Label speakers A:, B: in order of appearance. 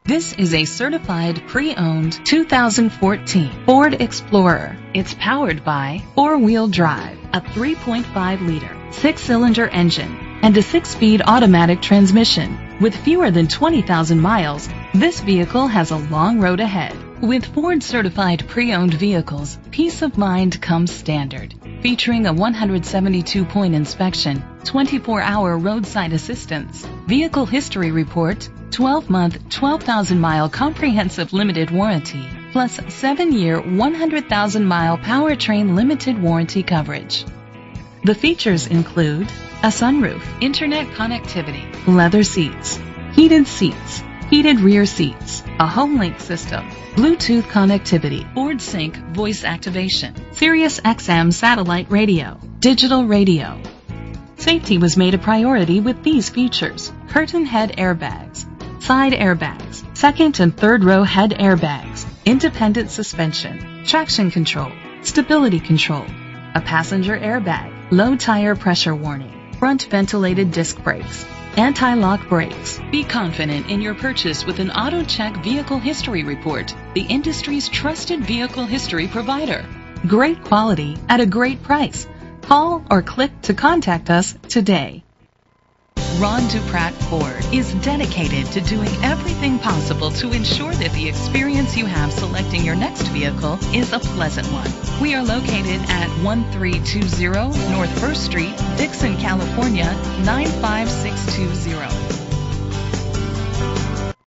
A: This is a certified pre-owned 2014 Ford Explorer. It's powered by four-wheel drive, a 3.5-liter, six-cylinder engine, and a six-speed automatic transmission. With fewer than 20,000 miles, this vehicle has a long road ahead. With Ford certified pre-owned vehicles, peace of mind comes standard. Featuring a 172-point inspection, 24-hour roadside assistance, vehicle history report, 12-month, 12,000-mile comprehensive limited warranty, plus 7-year, 100,000-mile powertrain limited warranty coverage. The features include a sunroof, internet connectivity, leather seats, heated rear seats, a HomeLink system, Bluetooth connectivity, Ford Sync voice activation, Sirius XM satellite radio, digital radio. Safety was made a priority with these features: curtain head airbags, side airbags, second and third row head airbags, independent suspension, traction control, stability control, a passenger airbag, low tire pressure warning, front ventilated disc brakes, anti-lock brakes. Be confident in your purchase with an AutoCheck Vehicle History Report, the industry's trusted vehicle history provider. Great quality at a great price. Call or click to contact us today. Ron Dupratt Ford is dedicated to doing everything possible to ensure that the experience you have selecting your next vehicle is a pleasant one. We are located at 1320 North 1st Street, Dixon, California, 95620.